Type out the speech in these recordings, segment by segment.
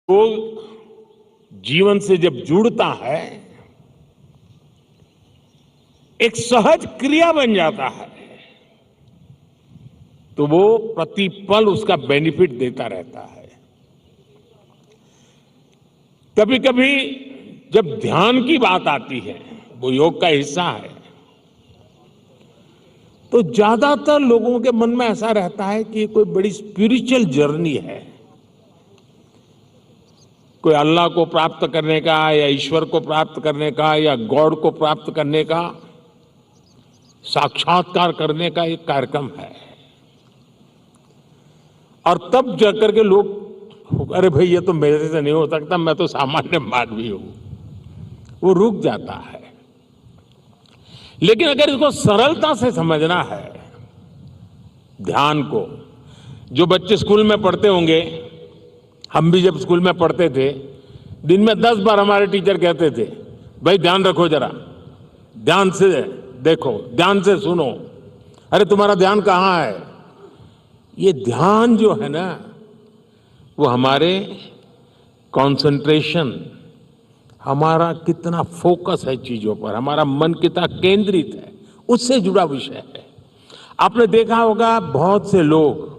वो जीवन से जब जुड़ता है, एक सहज क्रिया बन जाता है, तो वो प्रतिपल उसका बेनिफिट देता रहता है। कभी कभी जब ध्यान की बात आती है, वो योग का हिस्सा है, तो ज्यादातर लोगों के मन में ऐसा रहता है कि कोई बड़ी स्पिरिचुअल जर्नी है, कोई अल्लाह को प्राप्त करने का या ईश्वर को प्राप्त करने का या गॉड को प्राप्त करने का, साक्षात्कार करने का एक कार्यक्रम है। और तब जाकर के लोग, अरे भाई ये तो मेरे से नहीं हो सकता, मैं तो सामान्य मानवी हूं, वो रुक जाता है। लेकिन अगर इसको सरलता से समझना है, ध्यान को, जो बच्चे स्कूल में पढ़ते होंगे, हम भी जब स्कूल में पढ़ते थे, दिन में 10 बार हमारे टीचर कहते थे, भाई ध्यान रखो, जरा ध्यान से देखो, ध्यान से सुनो, अरे तुम्हारा ध्यान कहाँ है। ये ध्यान जो है ना, वो हमारे कंसंट्रेशन, हमारा कितना फोकस है चीजों पर, हमारा मन कितना केंद्रित है, उससे जुड़ा विषय है। आपने देखा होगा बहुत से लोग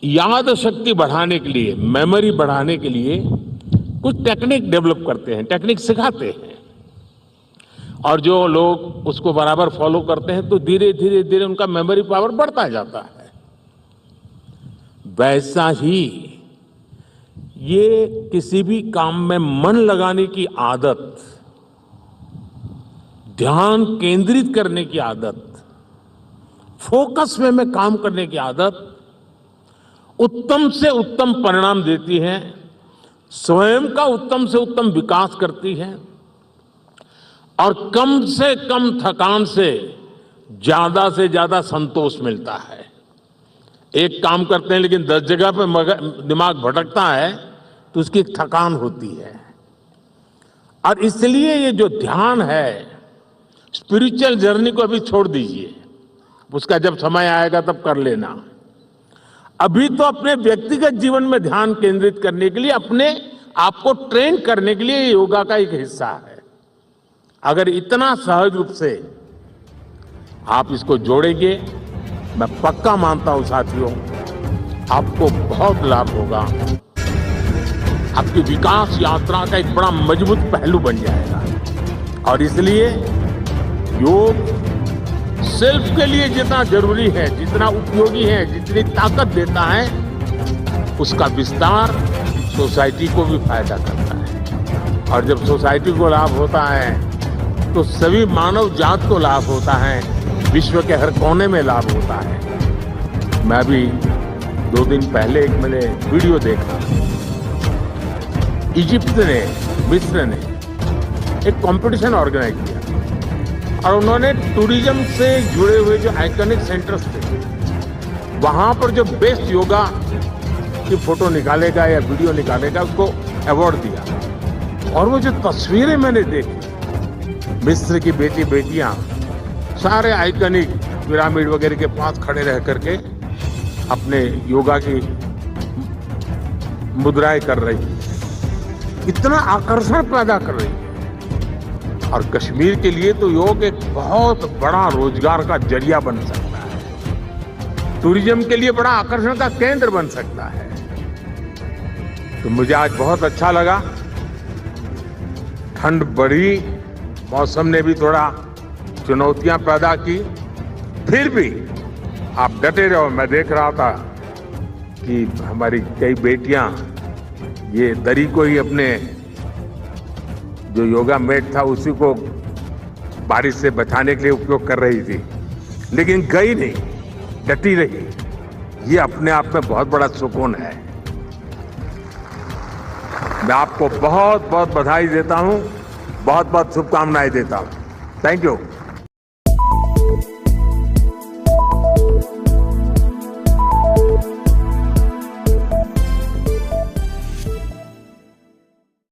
याद शक्ति बढ़ाने के लिए, मेमोरी बढ़ाने के लिए कुछ टेक्निक डेवलप करते हैं, टेक्निक सिखाते हैं, और जो लोग उसको बराबर फॉलो करते हैं तो धीरे धीरे धीरे उनका मेमोरी पावर बढ़ता जाता है। वैसा ही ये किसी भी काम में मन लगाने की आदत, ध्यान केंद्रित करने की आदत, फोकस में काम करने की आदत उत्तम से उत्तम परिणाम देती है, स्वयं का उत्तम से उत्तम विकास करती है, और कम से कम थकान से ज्यादा संतोष मिलता है। एक काम करते हैं लेकिन 10 जगह पे दिमाग भटकता है, तो उसकी एक थकान होती है। और इसलिए ये जो ध्यान है, स्पिरिचुअल जर्नी को अभी छोड़ दीजिए, उसका जब समय आएगा तब कर लेना। अभी तो अपने व्यक्तिगत जीवन में ध्यान केंद्रित करने के लिए, अपने आप को ट्रेन करने के लिए योगा का एक हिस्सा है। अगर इतना सहज रूप से आप इसको जोड़ेंगे, मैं पक्का मानता हूं साथियों, आपको बहुत लाभ होगा। आपकी विकास यात्रा का एक बड़ा मजबूत पहलू बन जाएगा। और इसलिए योग सेल्फ के लिए जितना जरूरी है, जितना उपयोगी है, जितनी ताकत देता है, उसका विस्तार सोसाइटी को भी फायदा करता है। और जब सोसाइटी को लाभ होता है तो सभी मानव जात को लाभ होता है, विश्व के हर कोने में लाभ होता है। मैं भी 2 दिन पहले एक मैंने वीडियो देखा, इजिप्ट ने, मिस्र ने एक कंपटीशन ऑर्गेनाइज किया, और उन्होंने टूरिज्म से जुड़े हुए जो आइकॉनिक सेंटर्स थे, वहां पर जो बेस्ट योगा की फोटो निकालेगा या वीडियो निकालेगा, उसको अवार्ड दिया। और वो जो तस्वीरें मैंने देखी, मिस्र की बेटियां सारे आइकॉनिक पिरामिड वगैरह के पास खड़े रह करके अपने योगा की मुद्राएं कर रही है, इतना आकर्षण पैदा कर रही है। और कश्मीर के लिए तो योग एक बहुत बड़ा रोजगार का जरिया बन सकता है, टूरिज्म के लिए बड़ा आकर्षण का केंद्र बन सकता है। तो मुझे आज बहुत अच्छा लगा। ठंड बढ़ी, मौसम ने भी थोड़ा चुनौतियां पैदा की, फिर भी आप डटे रहो। मैं देख रहा था कि हमारी कई बेटियां ये दरी को ही, अपने जो योगा मैट था उसी को बारिश से बचाने के लिए उपयोग कर रही थी, लेकिन गई नहीं, डटी रही। ये अपने आप में बहुत बड़ा सुकून है। मैं आपको बहुत बहुत बधाई देता हूं, बहुत बहुत शुभकामनाएं देता हूं। Thank you.